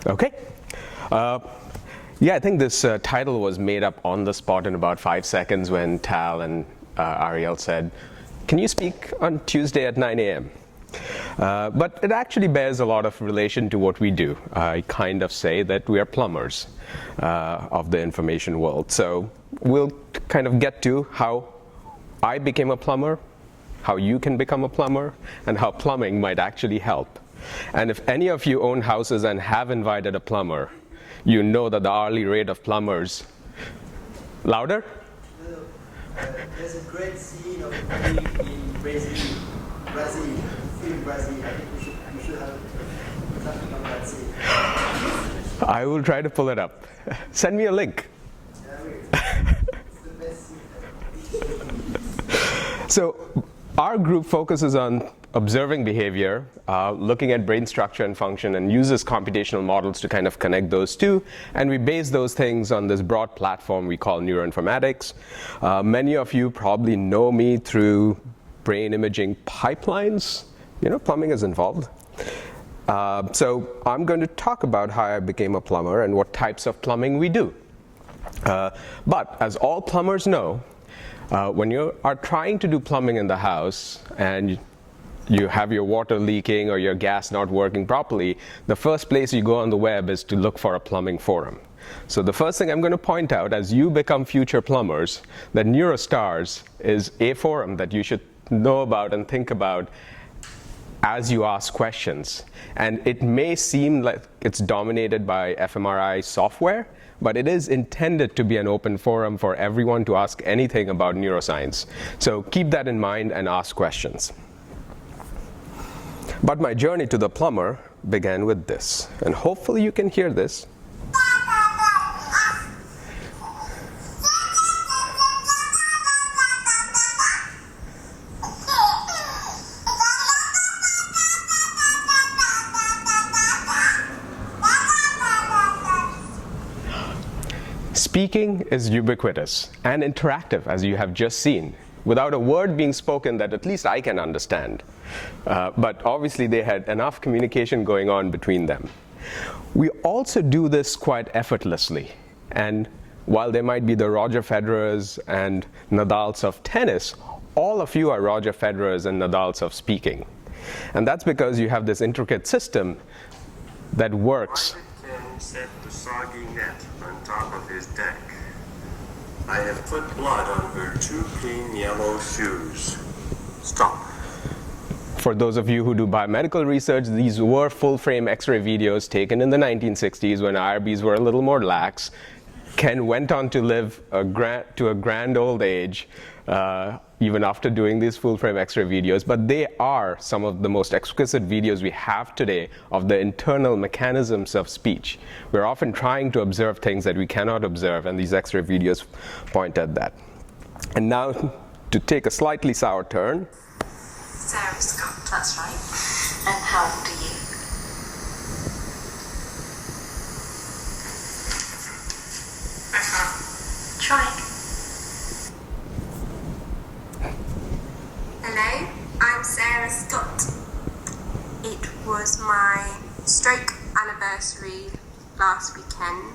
Okay. Yeah, I think this title was made up on the spot in about 5 seconds when Tal and Ariel said, "Can you speak on Tuesday at 9 a.m.?" But it actually bears a lot of relation to what we do. I kind of say that we are plumbers of the information world. So we'll kind of get to how I became a plumber, how you can become a plumber, and how plumbing might actually help. And if any of you own houses and have invited a plumber, you know that the hourly rate of plumbers... Louder? There's a great scene of plumbing in Brazil. In Brazil. I think we should have something on that scene. I will try to pull it up. Send me a link. It's the best scene. So our group focuses on observing behavior, looking at brain structure and function, and uses computational models to kind of connect those two. And we base those things on this broad platform we call neuroinformatics. Many of you probably know me through brain imaging pipelines. You know, plumbing is involved. So I'm going to talk about how I became a plumber and what types of plumbing we do. But as all plumbers know, when you are trying to do plumbing in the house and you have your water leaking or your gas not working properly, the first place you go on the web is to look for a plumbing forum. So the first thing I'm going to point out as you become future plumbers, that NeuroStars is a forum that you should know about and think about as you ask questions. And it may seem like it's dominated by fMRI software, but it is intended to be an open forum for everyone to ask anything about neuroscience. So keep that in mind and ask questions. But my journey to the plumber began with this, and hopefully you can hear this. Speaking is ubiquitous and interactive, as you have just seen, without a word being spoken that at least I can understand. But obviously they had enough communication going on between them. We also do this quite effortlessly. And while there might be the Roger Federers and Nadals of tennis, all of you are Roger Federers and Nadals of speaking. And that's because you have this intricate system that works. Ken set the soggy net on top of his deck. I have put blood on her 2 clean yellow shoes. Stop. For those of you who do biomedical research, these were full-frame X-ray videos taken in the 1960s when IRBs were a little more lax. Ken went on to live to a grand old age, even after doing these full-frame X-ray videos. But they are some of the most exquisite videos we have today of the internal mechanisms of speech. We're often trying to observe things that we cannot observe, and these X-ray videos point at that. And now, to take a slightly sour turn. Sarah Scott, that's right. And how old are you? Try. Hello, I'm Sarah Scott. It was my stroke anniversary last weekend.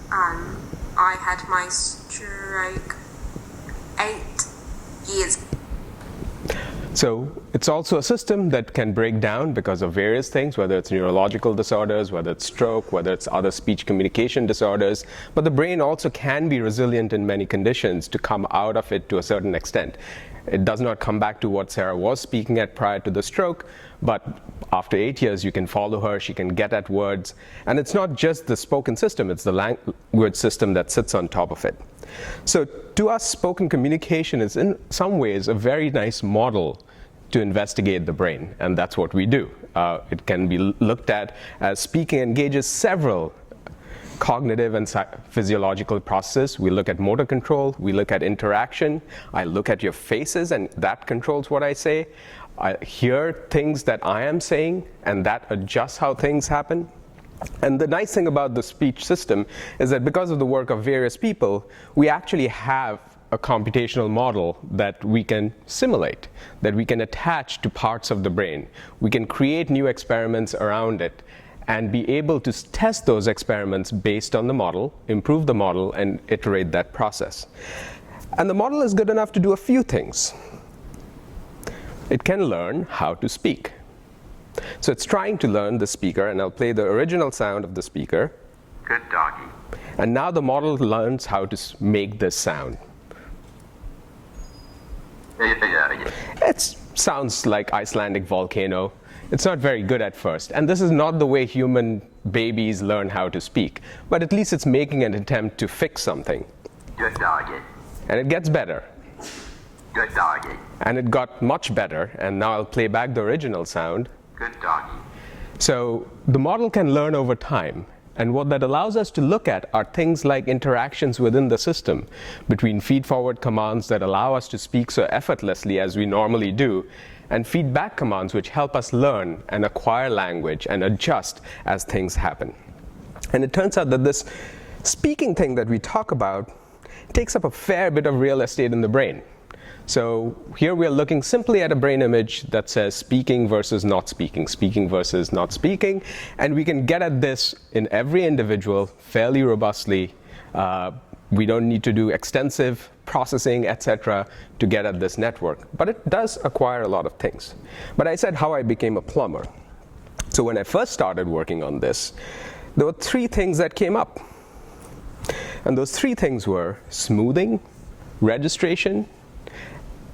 I had my stroke 8 years ago. So it's also a system that can break down because of various things, whether it's neurological disorders, whether it's stroke, whether it's other speech communication disorders. But the brain also can be resilient in many conditions to come out of it to a certain extent. It does not come back to what Sarah was speaking at prior to the stroke, but after 8 years you can follow her, she can get at words. And it's not just the spoken system, it's the language system that sits on top of it. So to us, spoken communication is in some ways a very nice model to investigate the brain, and that's what we do. It can be looked at as speaking engages several cognitive and physiological processes. We look at motor control, we look at interaction, I look at your faces and that controls what I say. I hear things that I am saying and that adjusts how things happen. And the nice thing about the speech system is that because of the work of various people, we actually have a computational model that we can simulate, that we can attach to parts of the brain. We can create new experiments around it and be able to test those experiments based on the model, improve the model, and iterate that process. And the model is good enough to do a few things. It can learn how to speak. So it's trying to learn the speaker, and I'll play the original sound of the speaker. Good doggy. And now the model learns how to make this sound. It sounds like Icelandic volcano. It's not very good at first. And this is not the way human babies learn how to speak. But at least it's making an attempt to fix something. Good doggy. And it gets better. Good doggy. And it got much better. And now I'll play back the original sound. Good doggy. So the model can learn over time. And what that allows us to look at are things like interactions within the system between feed-forward commands that allow us to speak so effortlessly as we normally do, and feedback commands which help us learn and acquire language and adjust as things happen. And it turns out that this speaking thing that we talk about takes up a fair bit of real estate in the brain. So here we are looking simply at a brain image that says speaking versus not speaking, speaking versus not speaking, and we can get at this in every individual fairly robustly. We don't need to do extensive processing, etc., to get at this network. But it does acquire a lot of things. But I said how I became a plumber. So when I first started working on this, there were 3 things that came up. And those 3 things were smoothing, registration,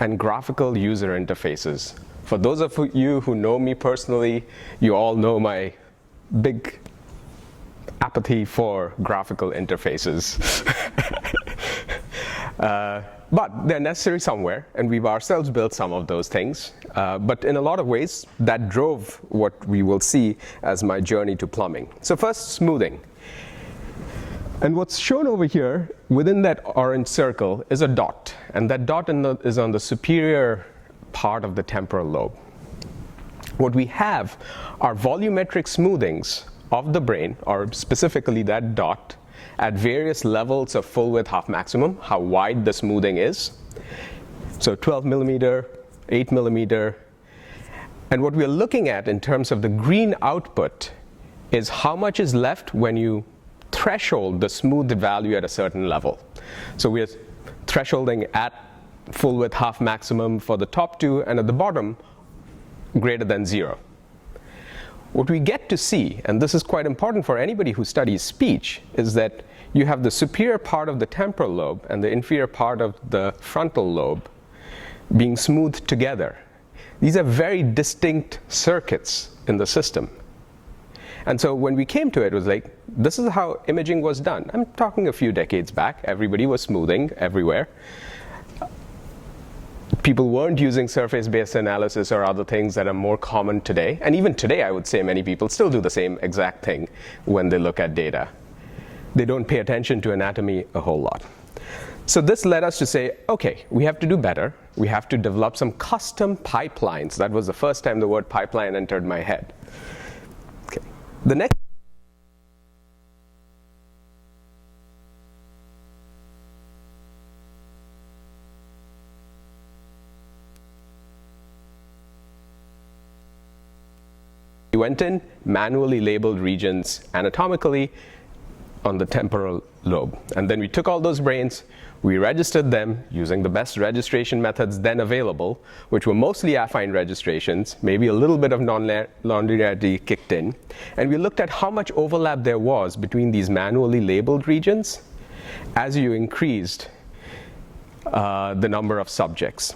and graphical user interfaces. For those of you who know me personally, you all know my big apathy for graphical interfaces. But they're necessary somewhere, and we've ourselves built some of those things. But in a lot of ways, that drove what we will see as my journey to plumbing. So first, smoothing. And what's shown over here within that orange circle is a dot. And that dot is on the superior part of the temporal lobe. What we have are volumetric smoothings of the brain, or specifically that dot, at various levels of full width half maximum, how wide the smoothing is. So 12 millimeter, 8 millimeter. And what we're looking at in terms of the green output is how much is left when you threshold the smooth value at a certain level. So we're thresholding at full width half maximum for the top 2, and at the bottom greater than 0. What we get to see, and this is quite important for anybody who studies speech, is that you have the superior part of the temporal lobe and the inferior part of the frontal lobe being smoothed together. These are very distinct circuits in the system. And so when we came to it, it was like, this is how imaging was done. I'm talking a few decades back. Everybody was smoothing everywhere. People weren't using surface-based analysis or other things that are more common today. And even today, I would say many people still do the same exact thing when they look at data. They don't pay attention to anatomy a whole lot. So this led us to say, okay, we have to do better. We have to develop some custom pipelines. That was the first time the word pipeline entered my head. Okay. The next we went in, manually labeled regions anatomically on the temporal lobe. And then we took all those brains, we registered them using the best registration methods then available, which were mostly affine registrations, maybe a little bit of non-linearity kicked in. And we looked at how much overlap there was between these manually labeled regions as you increased the number of subjects.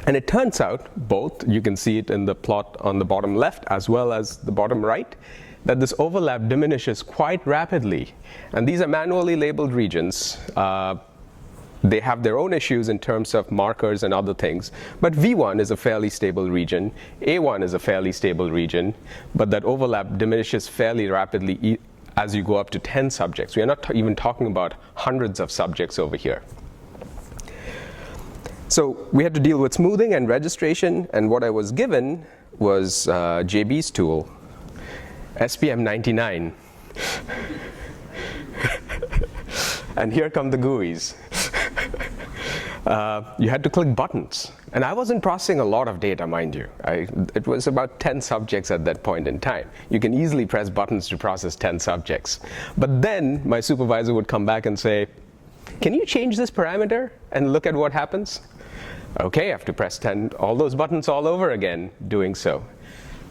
And it turns out both, you can see it in the plot on the bottom left as well as the bottom right, that this overlap diminishes quite rapidly. And these are manually labeled regions. They have their own issues in terms of markers and other things. But V1 is a fairly stable region. A1 is a fairly stable region. But that overlap diminishes fairly rapidly as you go up to 10 subjects. We are not even talking about hundreds of subjects over here. So we had to deal with smoothing and registration. And what I was given was JB's tool, SPM 99. And here come the GUIs. You had to click buttons. And I wasn't processing a lot of data, mind you. It was about 10 subjects at that point in time. You can easily press buttons to process 10 subjects. But then my supervisor would come back and say, can you change this parameter and look at what happens? Okay, I have to press all those buttons all over again doing so.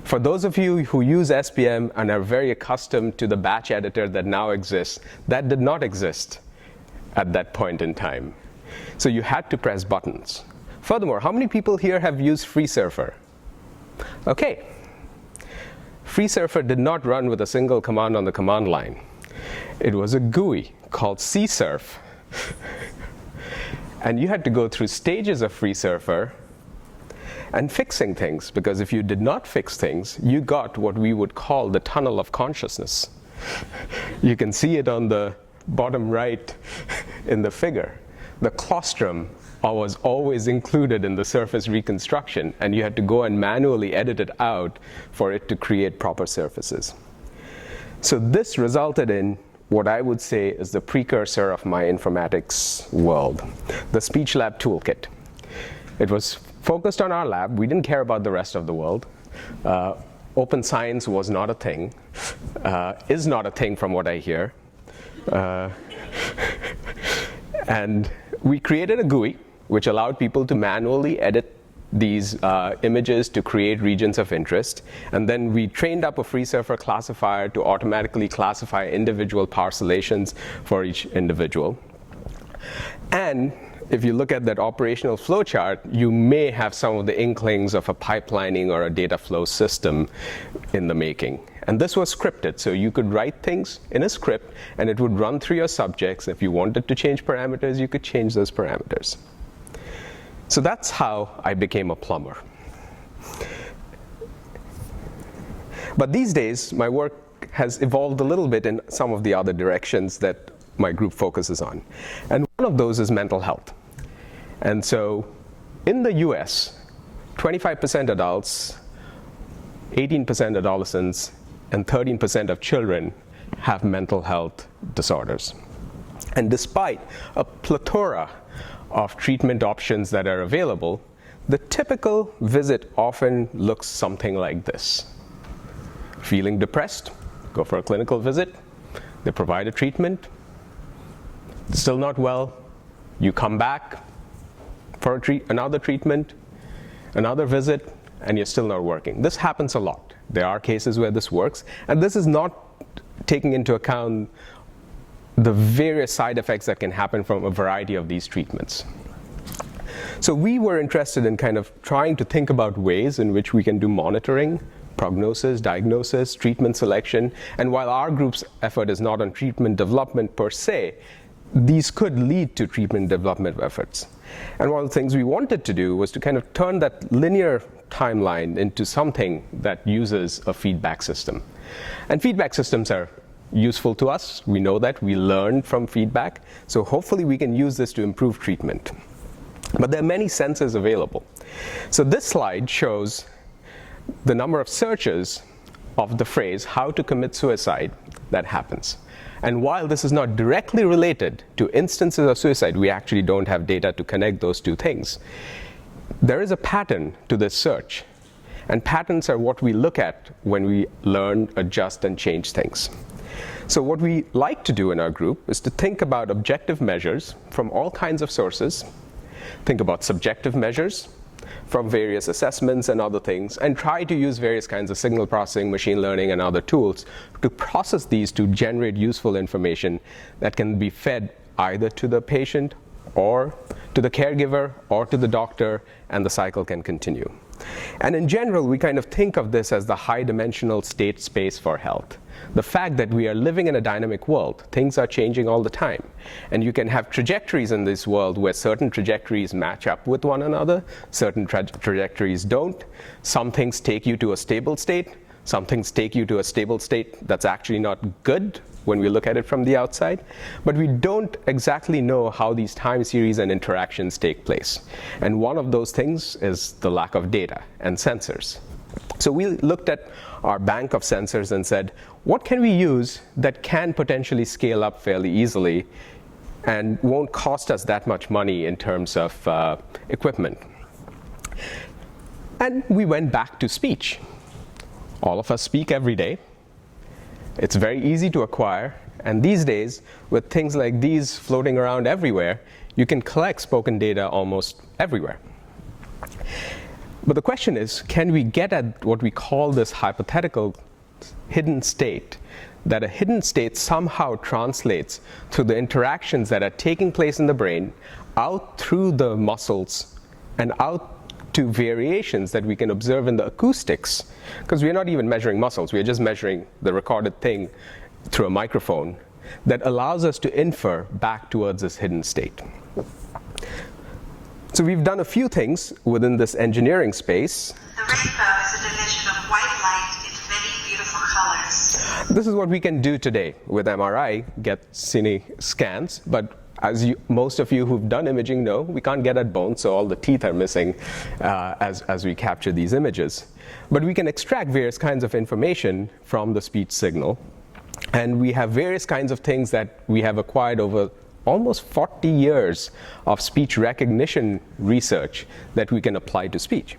For those of you who use SPM and are very accustomed to the batch editor that now exists, that did not exist at that point in time. So you had to press buttons. Furthermore, how many people here have used Freesurfer? Okay. Freesurfer did not run with a single command on the command line. It was a GUI called csurf. And you had to go through stages of Freesurfer and fixing things, because if you did not fix things, you got what we would call the tunnel of consciousness. You can see it on the bottom right in the figure. The claustrum was always included in the surface reconstruction, and you had to go and manually edit it out for it to create proper surfaces. So this resulted in what I would say is the precursor of my informatics world, the Speech Lab Toolkit. It was focused on our lab. We didn't care about the rest of the world. Open science was not a thing, is not a thing from what I hear. And we created a GUI which allowed people to manually edit these images to create regions of interest. And then we trained up a Freesurfer classifier to automatically classify individual parcellations for each individual. And if you look at that operational flowchart, you may have some of the inklings of a pipelining or a data flow system in the making. And this was scripted, so you could write things in a script and it would run through your subjects. If you wanted to change parameters, you could change those parameters. So that's how I became a plumber. But these days, my work has evolved a little bit in some of the other directions that my group focuses on. And one of those is mental health. And so in the US, 25% adults, 18% adolescents, and 13% of children have mental health disorders. And despite a plethora of treatment options that are available, the typical visit often looks something like this. Feeling depressed? Go for a clinical visit. They provide a treatment. Still not well. You come back for another treatment, another visit, and you're still not working. This happens a lot. There are cases where this works, and this is not taking into account the various side effects that can happen from a variety of these treatments. So we were interested in kind of trying to think about ways in which we can do monitoring, prognosis, diagnosis, treatment selection, and while our group's effort is not on treatment development per se, these could lead to treatment development efforts. And one of the things we wanted to do was to kind of turn that linear timeline into something that uses a feedback system. And feedback systems are useful to us. We know that. We learn from feedback. So hopefully we can use this to improve treatment. But there are many sensors available. So this slide shows the number of searches of the phrase, how to commit suicide, that happens. And while this is not directly related to instances of suicide, we actually don't have data to connect those two things. There is a pattern to this search. And patterns are what we look at when we learn, adjust, and change things. So what we like to do in our group is to think about objective measures from all kinds of sources, think about subjective measures from various assessments and other things, and try to use various kinds of signal processing, machine learning, and other tools to process these to generate useful information that can be fed either to the patient or to the caregiver or to the doctor, and the cycle can continue. And in general, we kind of think of this as the high-dimensional state space for health. The fact that we are living in a dynamic world, things are changing all the time. And you can have trajectories in this world where certain trajectories match up with one another, certain trajectories don't. Some things take you to a stable state, some things take you to a stable state that's actually not good when we look at it from the outside. But we don't exactly know how these time series and interactions take place. And one of those things is the lack of data and sensors. So we looked at our bank of sensors and said, what can we use that can potentially scale up fairly easily and won't cost us that much money in terms of equipment? And we went back to speech. All of us speak every day. It's very easy to acquire. And these days, with things like these floating around everywhere, you can collect spoken data almost everywhere. But the question is, can we get at what we call this hypothetical hidden state, that a hidden state somehow translates through the interactions that are taking place in the brain, out through the muscles, and out to variations that we can observe in the acoustics, because we're not even measuring muscles, we're just measuring the recorded thing through a microphone, that allows us to infer back towards this hidden state. So we've done a few things within this engineering space. The Reproducibility is a delicious of white light in very beautiful colors. This is what we can do today with MRI, get cine scans, but as most of you who've done imaging know, we can't get at bones, so all the teeth are missing as we capture these images. But we can extract various kinds of information from the speech signal, and we have various kinds of things that we have acquired over almost 40 years of speech recognition research that we can apply to speech.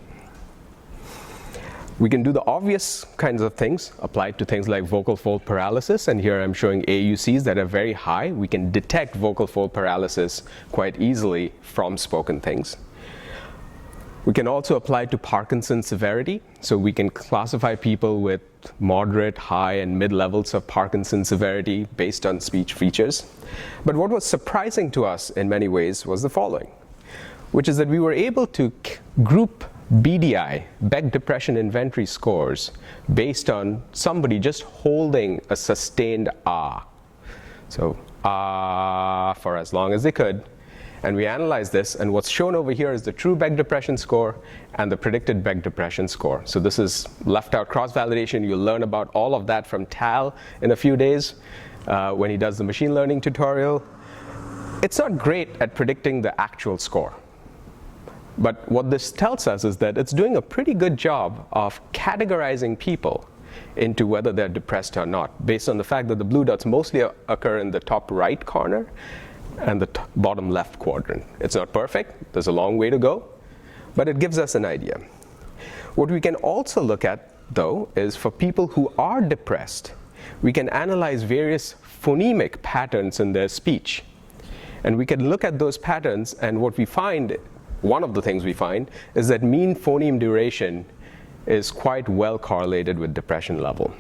We can do the obvious kinds of things, applied to things like vocal fold paralysis, and here I'm showing AUCs that are very high. We can detect vocal fold paralysis quite easily from spoken things. We can also apply to Parkinsons severity, so we can classify people with moderate, high, and mid levels of Parkinsons severity based on speech features. But what was surprising to us in many ways was the following, which is that we were able to group BDI, Beck Depression Inventory scores, based on somebody just holding a sustained ah. So ah for as long as they could. And we analyzed this, and what's shown over here is the true Beck Depression score and the predicted Beck Depression score. So this is left out cross-validation. You'll learn about all of that from Tal in a few days when he does the machine learning tutorial. It's not great at predicting the actual score. But what this tells us is that it's doing a pretty good job of categorizing people into whether they're depressed or not, based on the fact that the blue dots mostly occur in the top right corner and the bottom left quadrant. It's not perfect, there's a long way to go, but it gives us an idea. What we can also look at, though, is for people who are depressed, we can analyze various phonemic patterns in their speech. And we can look at those patterns, and what we find, one of the things we find, is that mean phoneme duration is quite well correlated with depression level.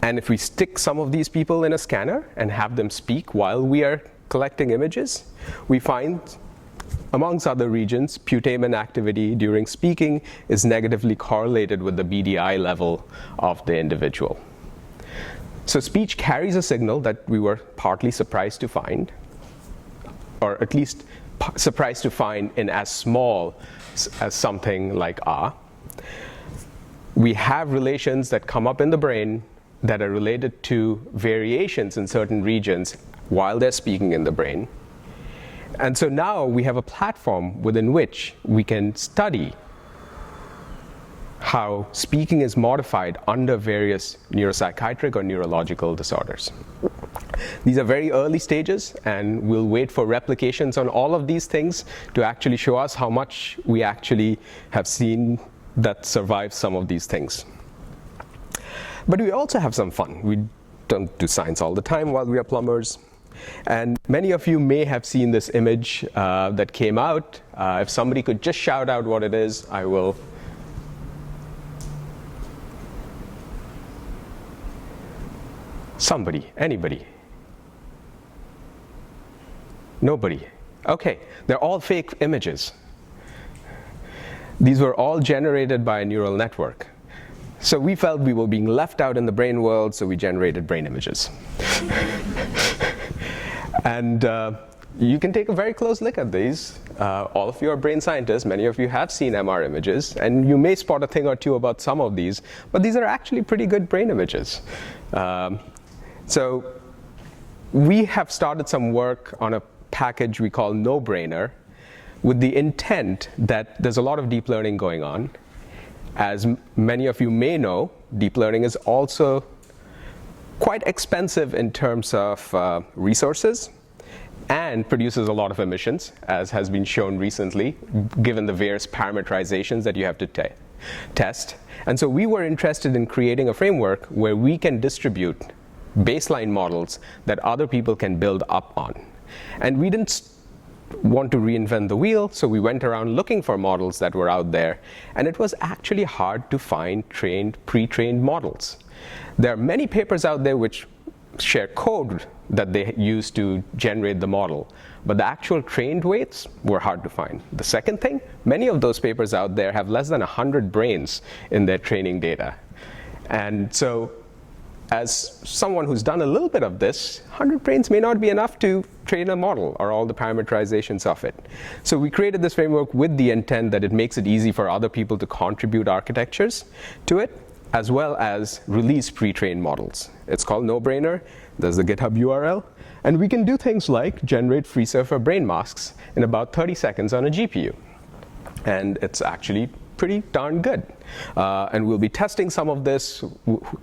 And if we stick some of these people in a scanner and have them speak while we are collecting images, we find, amongst other regions, putamen activity during speaking is negatively correlated with the BDI level of the individual. So speech carries a signal that we were partly surprised to find, or at least surprised to find in as small as something like ah. We have relations that come up in the brain that are related to variations in certain regions while they're speaking in the brain. And so now we have a platform within which we can study how speaking is modified under various neuropsychiatric or neurological disorders. These are very early stages, and we'll wait for replications on all of these things to actually show us how much we actually have seen that survives some of these things. But we also have some fun. We don't do science all the time while we are plumbers. And many of you may have seen this image that came out. If somebody could just shout out what it is, I will. Somebody, anybody? Nobody. Okay, they're all fake images. These were all generated by a neural network. So we felt we were being left out in the brain world, so we generated brain images. And you can take a very close look at these. All of you are brain scientists. Many of you have seen MR images, and you may spot a thing or two about some of these, but these are actually pretty good brain images. So we have started some work on a package we call Nobrainer, with the intent that there's a lot of deep learning going on. As many of you may know, deep learning is also quite expensive in terms of resources. and produces a lot of emissions, as has been shown recently, given the various parameterizations that you have to test. And so we were interested in creating a framework where we can distribute baseline models that other people can build up on. And we didn't want to reinvent the wheel, so we went around looking for models that were out there, and it was actually hard to find pre-trained models. There are many papers out there which share code that they use to generate the model, but the actual trained weights were hard to find. The second thing, many of those papers out there have less than 100 brains in their training data. And so as someone who's done a little bit of this, 100 brains may not be enough to train a model or all the parameterizations of it. So we created this framework with the intent that it makes it easy for other people to contribute architectures to it, as well as release pre-trained models. It's called Nobrainer. There's the GitHub URL. And we can do things like generate Freesurfer brain masks in about 30 seconds on a GPU. And it's actually pretty darn good. And we'll be testing some of this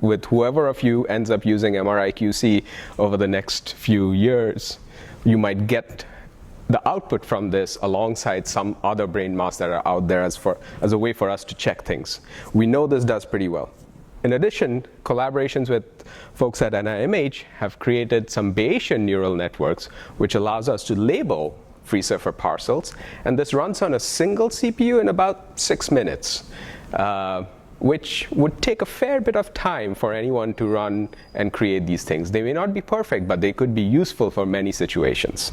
with whoever of you ends up using MRIQC over the next few years. You might get the output from this alongside some other brain masks that are out there as a way for us to check things. We know this does pretty well. In addition, collaborations with folks at NIMH have created some Bayesian neural networks, which allows us to label Freesurfer parcels, and this runs on a single CPU in about 6 minutes, which would take a fair bit of time for anyone to run and create these things. They may not be perfect, but they could be useful for many situations.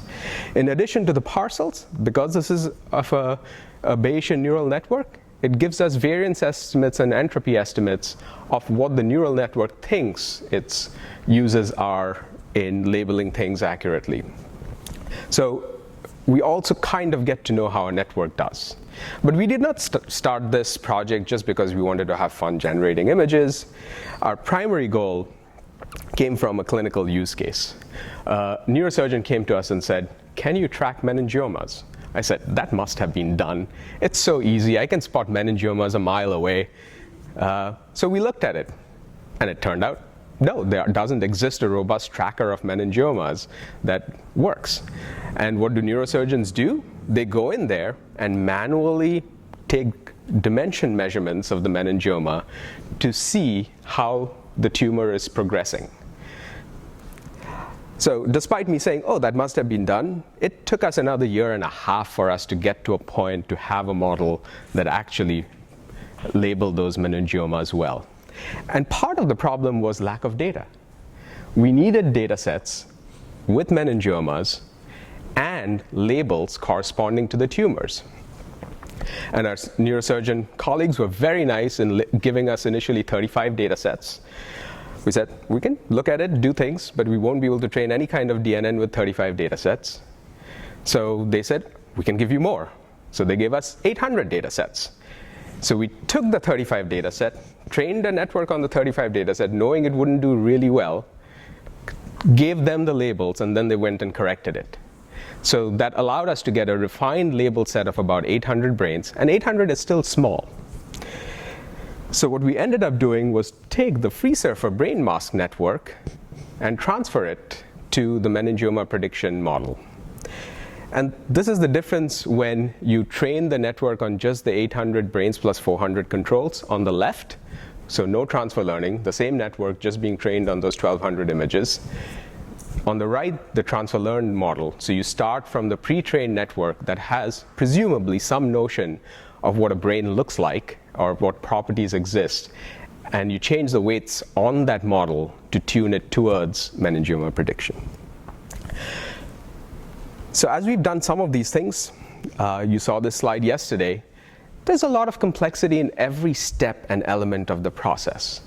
In addition to the parcels, because this is of a Bayesian neural network, it gives us variance estimates and entropy estimates of what the neural network thinks its uses are in labeling things accurately. So we also kind of get to know how a network does. But we did not start this project just because we wanted to have fun generating images. Our primary goal came from a clinical use case. A neurosurgeon came to us and said, "Can you track meningiomas?" I said, "That must have been done. It's so easy. I can spot meningiomas a mile away." So we looked at it, and it turned out, no, there doesn't exist a robust tracker of meningiomas that works. And what do neurosurgeons do? They go in there and manually take dimension measurements of the meningioma to see how the tumor is progressing. So despite me saying, oh, that must have been done, it took us another 1.5 years for us to get to a point to have a model that actually labeled those meningiomas well. And part of the problem was lack of data. We needed data sets with meningiomas and labels corresponding to the tumors. And our neurosurgeon colleagues were very nice in giving us initially 35 data sets. We said, we can look at it, do things, but we won't be able to train any kind of DNN with 35 data sets. So they said, we can give you more. So they gave us 800 data sets. So we took the 35 data set, trained a network on the 35 data set, knowing it wouldn't do really well, gave them the labels, and then they went and corrected it. So that allowed us to get a refined label set of about 800 brains, and 800 is still small. So what we ended up doing was take the Freesurfer brain mask network and transfer it to the meningioma prediction model. And this is the difference when you train the network on just the 800 brains plus 400 controls on the left. So no transfer learning, the same network just being trained on those 1200 images. On the right, the transfer learned model. So you start from the pre-trained network that has presumably some notion of what a brain looks like or what properties exist. And you change the weights on that model to tune it towards meningioma prediction. So as we've done some of these things, you saw this slide yesterday, there's a lot of complexity in every step and element of the process.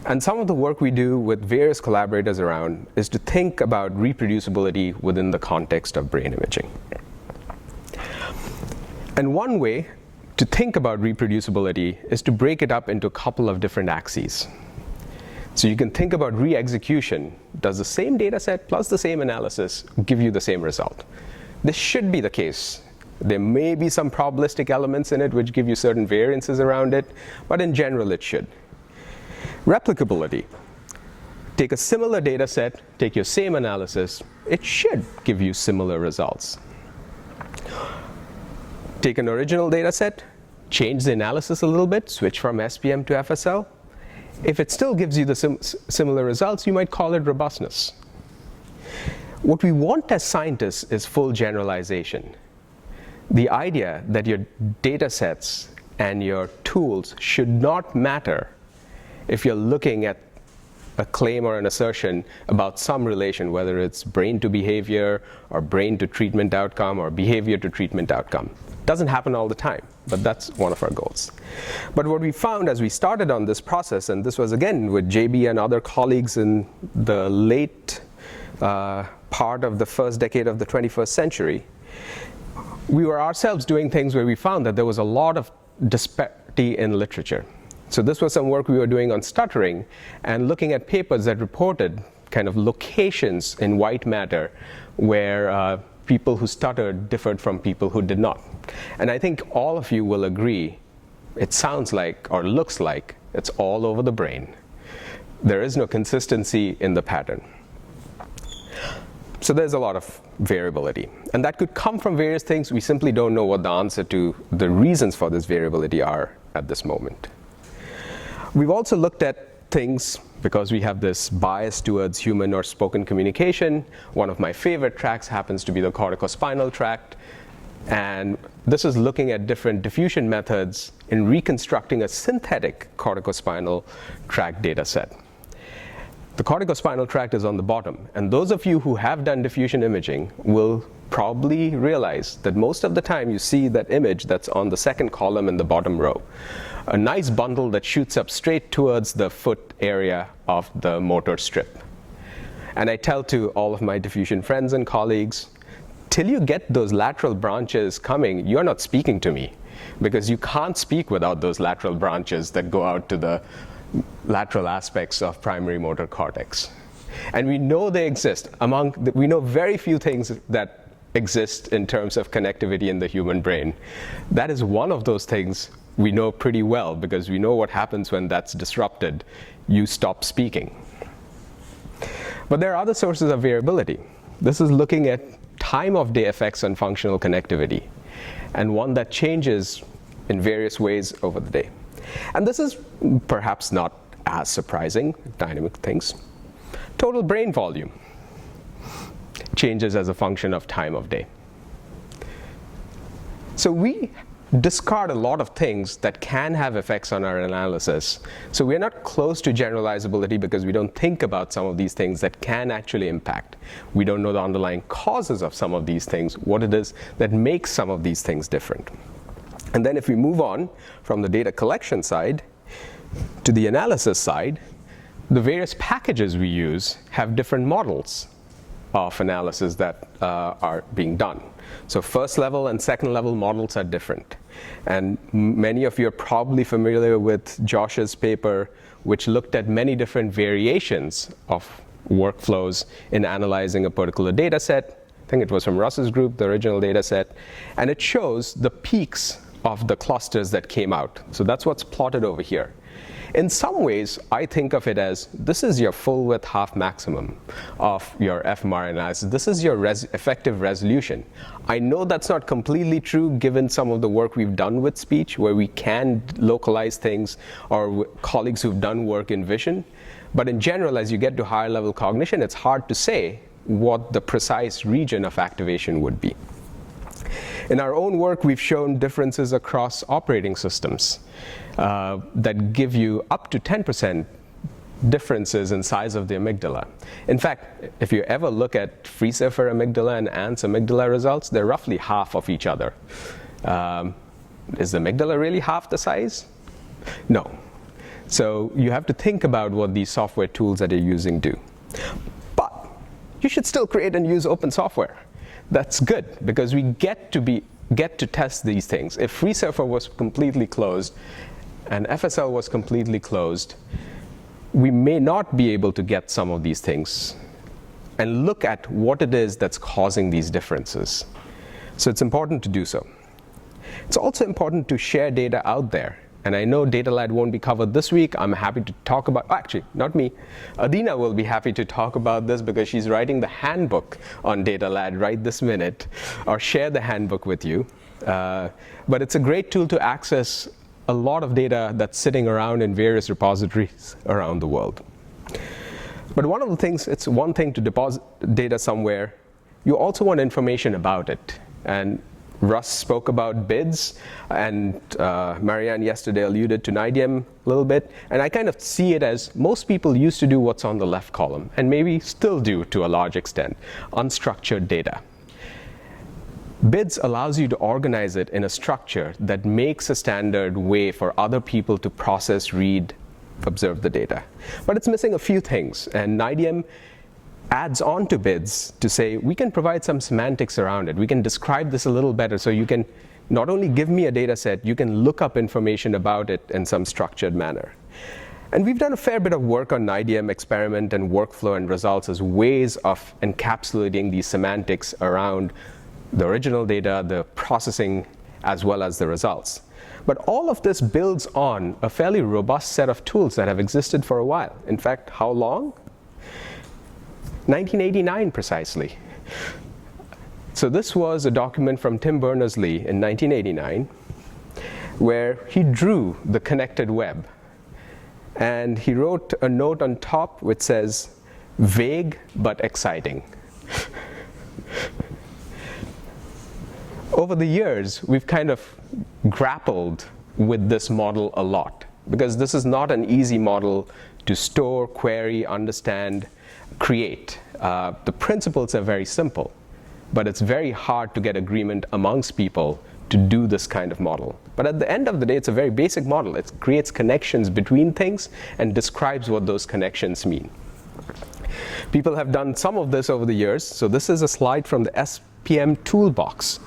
And some of the work we do with various collaborators around is to think about reproducibility within the context of brain imaging. And one way to think about reproducibility is to break it up into a couple of different axes. So you can think about re-execution. Does the same data set plus the same analysis give you the same result? This should be the case. There may be some probabilistic elements in it which give you certain variances around it, but in general it should. Replicability. Take a similar data set, take your same analysis, it should give you similar results. Take an original data set, change the analysis a little bit, switch from SPM to FSL. If it still gives you the similar results, you might call it robustness. What we want as scientists is full generalization. The idea that your data sets and your tools should not matter if you're looking at a claim or an assertion about some relation, whether it's brain to behavior or brain to treatment outcome or behavior to treatment outcome. Doesn't happen all the time, but that's one of our goals. But what we found as we started on this process, and this was again with JB and other colleagues in the late part of the first decade of the 21st century, we were ourselves doing things where we found that there was a lot of disparity in literature. So this was some work we were doing on stuttering and looking at papers that reported kind of locations in white matter where people who stuttered differed from people who did not. And I think all of you will agree, it sounds like or looks like it's all over the brain. There is no consistency in the pattern. So there's a lot of variability. And that could come from various things. We simply don't know what the answer to the reasons for this variability are at this moment. We've also looked at things because we have this bias towards human or spoken communication. One of my favorite tracks happens to be the Corticospinal Tract. And this is looking at different diffusion methods in reconstructing a synthetic corticospinal tract data set. The corticospinal tract is on the bottom, and those of you who have done diffusion imaging will probably realize that most of the time you see that image that's on the second column in the bottom row. A nice bundle that shoots up straight towards the foot area of the motor strip. And I tell to all of my diffusion friends and colleagues, till you get those lateral branches coming, you're not speaking to me, because you can't speak without those lateral branches that go out to the lateral aspects of primary motor cortex. And we know they exist. We know very few things that exist in terms of connectivity in the human brain. That is one of those things we know pretty well, because we know what happens when that's disrupted. You stop speaking. But there are other sources of variability. This is looking at time of day effects on functional connectivity, and one that changes in various ways over the day. And this is perhaps not as surprising, dynamic things. Total brain volume changes as a function of time of day. So we discard a lot of things that can have effects on our analysis. So we're not close to generalizability because we don't think about some of these things that can actually impact. We don't know the underlying causes of some of these things, what it is that makes some of these things different. And then if we move on from the data collection side to the analysis side, the various packages we use have different models of analysis that are being done. So first level and second level models are different. And many of you are probably familiar with Josh's paper, which looked at many different variations of workflows in analyzing a particular data set. I think it was from Russ's group, the original data set. And it shows the peaks of the clusters that came out. So that's what's plotted over here. In some ways, I think of it as this is your full width half maximum of your fMRI analysis. This is your effective resolution. I know that's not completely true given some of the work we've done with speech, where we can localize things, or colleagues who've done work in vision. But in general, as you get to higher level cognition, it's hard to say what the precise region of activation would be. In our own work, we've shown differences across operating systems that give you up to 10% differences in size of the amygdala. In fact, if you ever look at Freesurfer amygdala and Ant's amygdala results, they're roughly half of each other. Is the amygdala really half the size? No. So you have to think about what these software tools that you're using do. But you should still create and use open software. That's good, because we get to test these things. If Freesurfer was completely closed and FSL was completely closed, we may not be able to get some of these things and look at what it is that's causing these differences. So it's important to do so. It's also important to share data out there And I know DataLad won't be covered this week. I'm happy to talk about, actually, not me. Adina will be happy to talk about this because she's writing the handbook on DataLad right this minute, or share the handbook with you. But it's a great tool to access a lot of data that's sitting around in various repositories around the world. But one of the things, it's one thing to deposit data somewhere. You also want information about it. And Russ spoke about BIDs, and Marianne yesterday alluded to NIDM a little bit. And I kind of see it as most people used to do what's on the left column, and maybe still do to a large extent, unstructured data. BIDs allows you to organize it in a structure that makes a standard way for other people to process, read, observe the data. But it's missing a few things, and NIDM adds on to BIDs to say, we can provide some semantics around it. We can describe this a little better, so you can not only give me a data set, you can look up information about it in some structured manner. And we've done a fair bit of work on NIDM experiment and workflow and results as ways of encapsulating these semantics around the original data, the processing, as well as the results. But all of this builds on a fairly robust set of tools that have existed for a while. In fact, how long? 1989 precisely. So this was a document from Tim Berners-Lee in 1989 where he drew the connected web. And he wrote a note on top which says, vague but exciting. Over the years, we've kind of grappled with this model a lot, because this is not an easy model to store, query, understand, create. The principles are very simple, but it's very hard to get agreement amongst people to do this kind of model. But at the end of the day, it's a very basic model. It creates connections between things and describes what those connections mean. People have done some of this over the years. So this is a slide from the SPM Toolbox.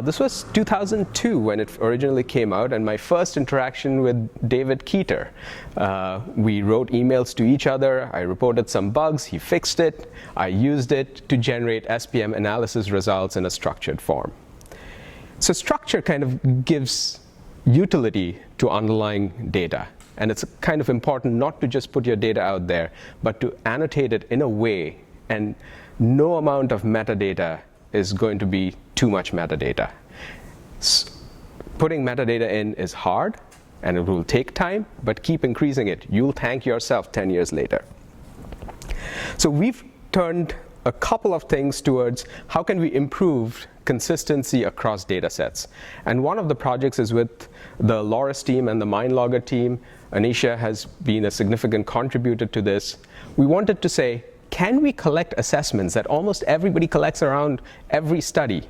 This was 2002 when it originally came out, and my first interaction with David Keeter. We wrote emails to each other. I reported some bugs. He fixed it. I used it to generate SPM analysis results in a structured form. So structure kind of gives utility to underlying data. And it's kind of important not to just put your data out there, but to annotate it in a way, and no amount of metadata is going to be too much metadata. Putting metadata in is hard, and it will take time, but keep increasing it. You'll thank yourself 10 years later. So we've turned a couple of things towards how can we improve consistency across data sets. And one of the projects is with the Loris team and the MindLogger team. Anisha has been a significant contributor to this. We wanted to say, can we collect assessments that almost everybody collects around every study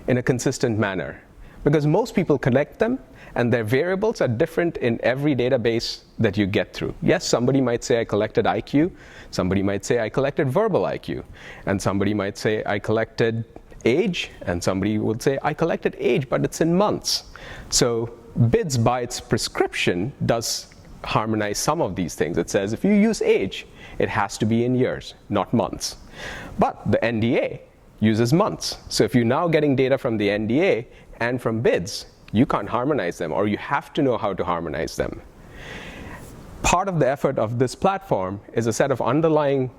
in a consistent manner? Because most people collect them, and their variables are different in every database that you get through. Yes, somebody might say I collected IQ, somebody might say I collected verbal IQ, and somebody might say I collected age, and somebody would say I collected age, but it's in months. So BIDS by its prescription does harmonize some of these things. It says if you use age, it has to be in years, not months. But the NDA uses months. So if you're now getting data from the NDA and from BIDS, you can't harmonize them, or you have to know how to harmonize them. Part of the effort of this platform is a set of underlying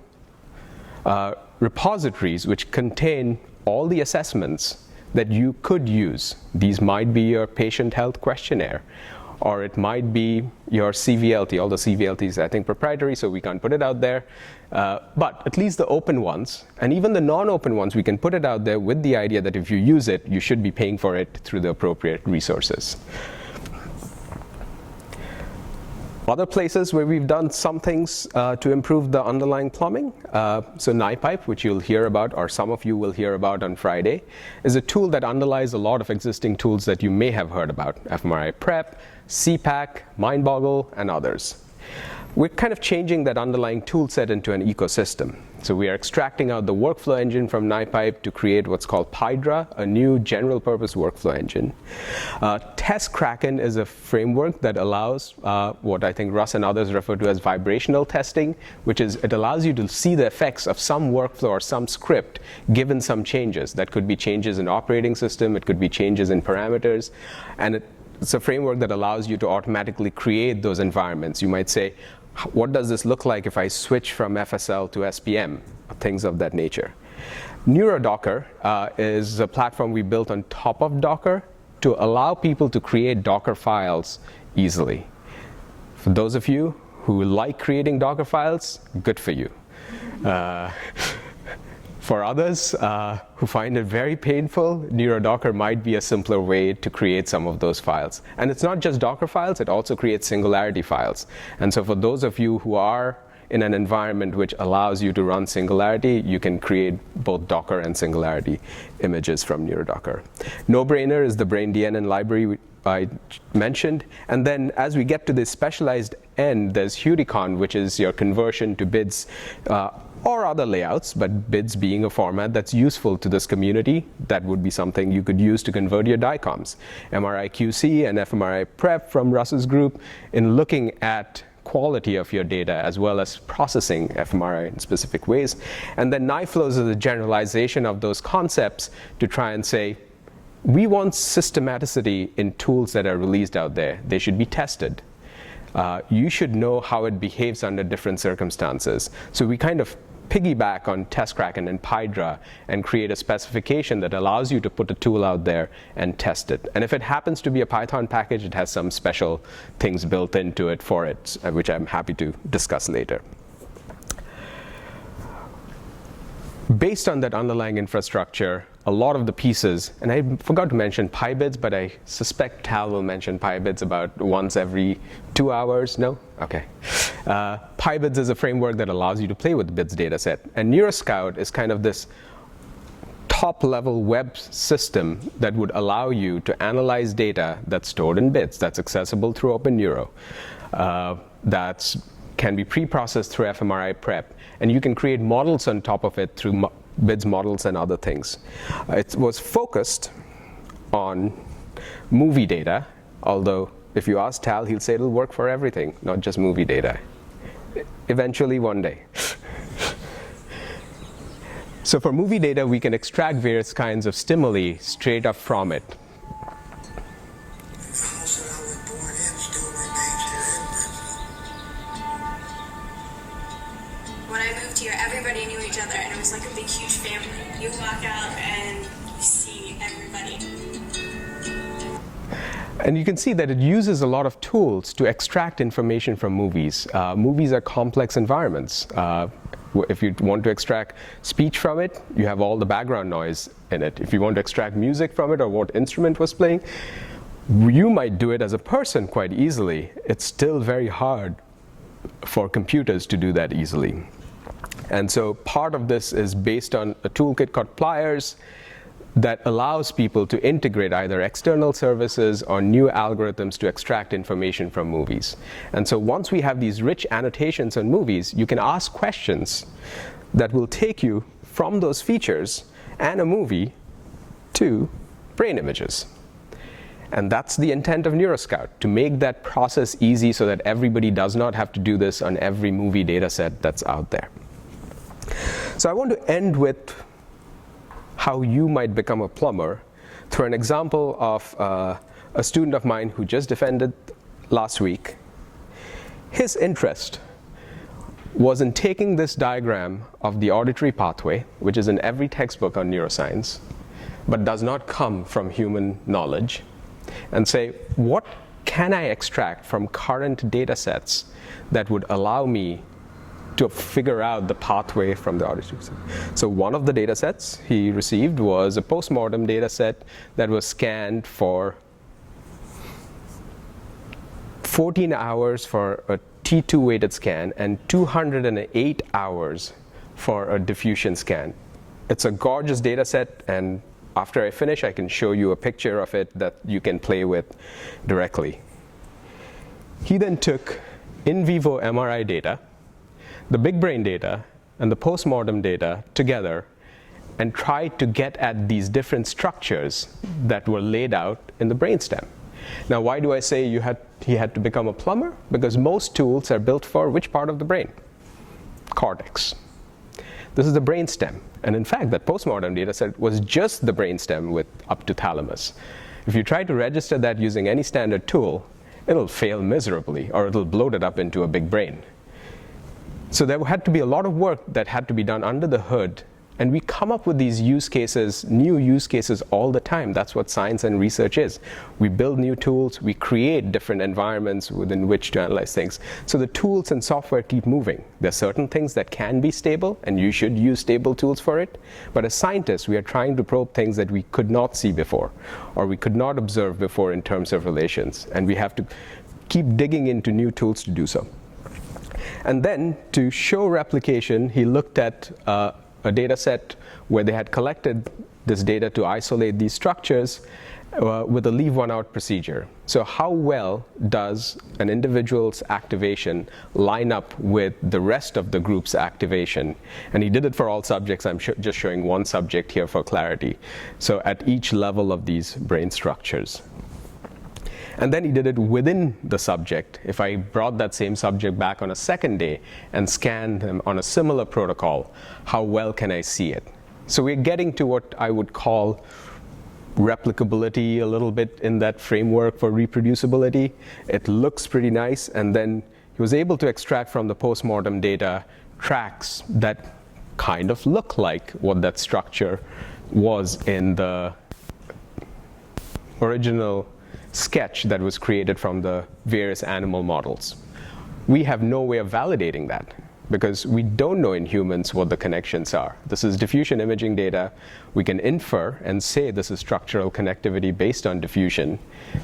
repositories which contain all the assessments that you could use. These might be your patient health questionnaire, or it might be your CVLT. All the CVLTs, I think, proprietary, so we can't put it out there. But at least the open ones, and even the non-open ones, we can put it out there with the idea that if you use it, you should be paying for it through the appropriate resources. Other places where we've done some things to improve the underlying plumbing. So NeuroPipe, which you'll hear about, or some of you will hear about on Friday, is a tool that underlies a lot of existing tools that you may have heard about: fMRI Prep, CPAC, MindBoggle, and others. We're kind of changing that underlying tool set into an ecosystem. So we are extracting out the workflow engine from NeuroPipe to create what's called Pydra, a new general purpose workflow engine. TestKraken is a framework that allows what I think Russ and others refer to as vibrational testing, which is it allows you to see the effects of some workflow or some script given some changes. That could be changes in operating system, it could be changes in parameters, and it it's a framework that allows you to automatically create those environments. You might say, what does this look like if I switch from FSL to SPM? Things of that nature. NeuroDocker is a platform we built on top of Docker to allow people to create Docker files easily. For those of you who like creating Docker files, good for you. For others who find it very painful, NeuroDocker might be a simpler way to create some of those files. And it's not just Docker files, it also creates Singularity files. And so for those of you who are in an environment which allows you to run Singularity, you can create both Docker and Singularity images from NeuroDocker. Nobrainer is the brain DNN library I mentioned. And then as we get to this specialized end, there's Huricon, which is your conversion to BIDs or other layouts, but BIDs being a format that's useful to this community. That would be something you could use to convert your DICOMs. MRI QC and fMRI Prep from Russ's group in looking at quality of your data as well as processing fMRI in specific ways. And then NiFlows is a generalization of those concepts to try and say, we want systematicity in tools that are released out there. They should be tested. You should know how it behaves under different circumstances. So we kind of piggyback on TestKraken and Pydra and create a specification that allows you to put a tool out there and test it. And if it happens to be a Python package, it has some special things built into it for it, which I'm happy to discuss later. Based on that underlying infrastructure, a lot of the pieces, and I forgot to mention Pibits, but I suspect Tal will mention Pibits about once every 2 hours. No? Okay. Pibits is a framework that allows you to play with the BIDS dataset. And NeuroScout is kind of this top-level web system that would allow you to analyze data that's stored in BIDS, that's accessible through OpenNeuro, that can be pre-processed through fMRI Prep, and you can create models on top of it through BIDS models and other things. It was focused on movie data, although if you ask Tal, he'll say it'll work for everything, not just movie data. Eventually, one day. So for movie data, we can extract various kinds of stimuli straight up from it. When I moved here, everybody knew each other, and it was like a big, huge family. You walk out and you see everybody. And you can see that it uses a lot of tools to extract information from movies. Movies are complex environments. If you want to extract speech from it, you have all the background noise in it. If you want to extract music from it or what instrument was playing, you might do it as a person quite easily. It's still very hard for computers to do that easily. And so part of this is based on a toolkit called Pliers that allows people to integrate either external services or new algorithms to extract information from movies. And so once we have these rich annotations on movies, you can ask questions that will take you from those features and a movie to brain images. And that's the intent of NeuroScout, to make that process easy so that everybody does not have to do this on every movie data set that's out there. So I want to end with how you might become a plumber through an example of a student of mine who just defended last week. His interest was in taking this diagram of the auditory pathway, which is in every textbook on neuroscience, but does not come from human knowledge, and say, what can I extract from current data sets that would allow me to figure out the pathway from the auditory system? So one of the data sets he received was a postmortem data set that was scanned for 14 hours for a T2 weighted scan and 208 hours for a diffusion scan. It's a gorgeous data set, and after I finish, I can show you a picture of it that you can play with directly. He then took in vivo MRI data, the big brain data, and the postmortem data together and tried to get at these different structures that were laid out in the brainstem. Now, why do I say he had to become a plumber? Because most tools are built for which part of the brain? Cortex. This is the brainstem. And in fact, that postmortem data set was just the brainstem with up to thalamus. If you try to register that using any standard tool, it'll fail miserably, or it'll bloat it up into a big brain. So there had to be a lot of work that had to be done under the hood. And we come up with these use cases, new use cases all the time. That's what science and research is. We build new tools, we create different environments within which to analyze things. So the tools and software keep moving. There are certain things that can be stable, and you should use stable tools for it. But as scientists, we are trying to probe things that we could not see before, or we could not observe before in terms of relations. And we have to keep digging into new tools to do so. And then, to show replication, he looked at a data set where they had collected this data to isolate these structures with a leave one out procedure. So how well does an individual's activation line up with the rest of the group's activation? And he did it for all subjects. I'm just showing one subject here for clarity. So at each level of these brain structures. And then he did it within the subject. If I brought that same subject back on a second day and scanned them on a similar protocol, how well can I see it? So we're getting to what I would call replicability a little bit in that framework for reproducibility. It looks pretty nice, and then he was able to extract from the postmortem data tracks that kind of look like what that structure was in the original sketch that was created from the various animal models. We have no way of validating that because we don't know in humans what the connections are. This is diffusion imaging data. We can infer and say this is structural connectivity based on diffusion,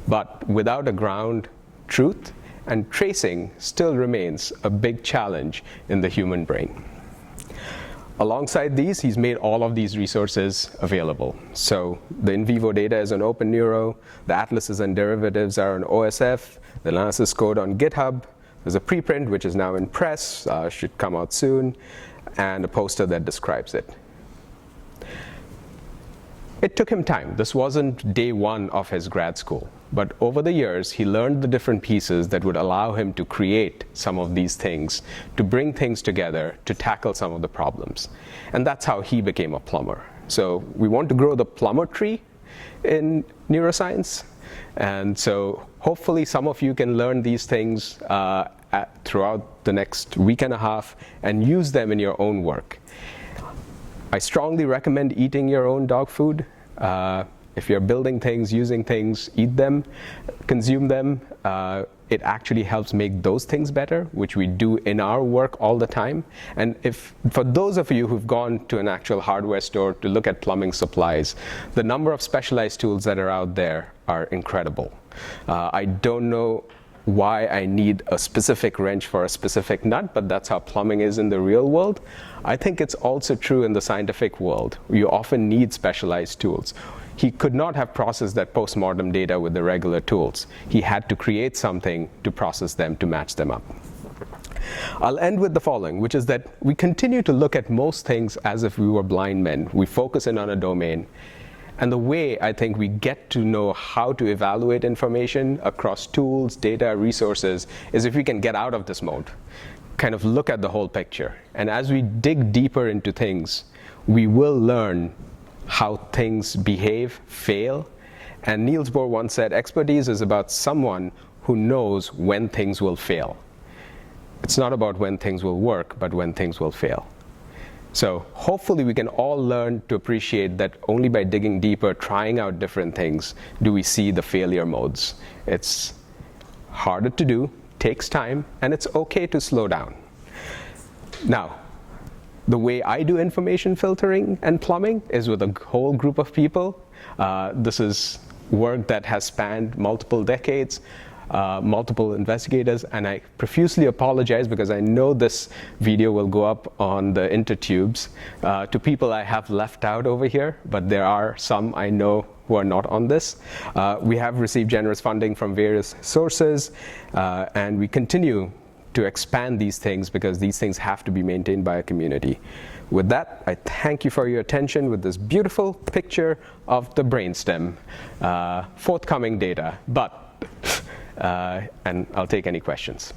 but without a ground truth, and tracing still remains a big challenge in the human brain. Alongside these, he's made all of these resources available. So the in vivo data is on Open Neuro, the atlases and derivatives are on OSF, the analysis code on GitHub. There's a preprint, which is now in press, should come out soon, and a poster that describes it. It took him time. This wasn't day one of his grad school. But over the years, he learned the different pieces that would allow him to create some of these things, to bring things together, to tackle some of the problems. And that's how he became a plumber. So we want to grow the plumber tree in neuroscience. And so hopefully some of you can learn these things throughout the next week and a half and use them in your own work. I strongly recommend eating your own dog food. If you're building things, using things, eat them, consume them. It actually helps make those things better, which we do in our work all the time. And for those of you who've gone to an actual hardware store to look at plumbing supplies, the number of specialized tools that are out there are incredible. I don't know why I need a specific wrench for a specific nut, but that's how plumbing is in the real world. I think it's also true in the scientific world. You often need specialized tools. He could not have processed that postmortem data with the regular tools. He had to create something to process them to match them up. I'll end with the following, which is that we continue to look at most things as if we were blind men. We focus in on a domain. And the way I think we get to know how to evaluate information across tools, data, resources, is if we can get out of this mode, kind of look at the whole picture. And as we dig deeper into things, we will learn how things behave, fail. And Niels Bohr once said, expertise is about someone who knows when things will fail. It's not about when things will work, but when things will fail. So hopefully we can all learn to appreciate that only by digging deeper, trying out different things, do we see the failure modes. It's harder to do, takes time, and it's okay to slow down. Now, the way I do information filtering and plumbing is with a whole group of people. This is work that has spanned multiple decades, multiple investigators, and I profusely apologize because I know this video will go up on the Intertubes to people I have left out over here, but there are some I know who are not on this. We have received generous funding from various sources, and we continue to expand these things because these things have to be maintained by a community. With that, I thank you for your attention with this beautiful picture of the brainstem, forthcoming data, and I'll take any questions.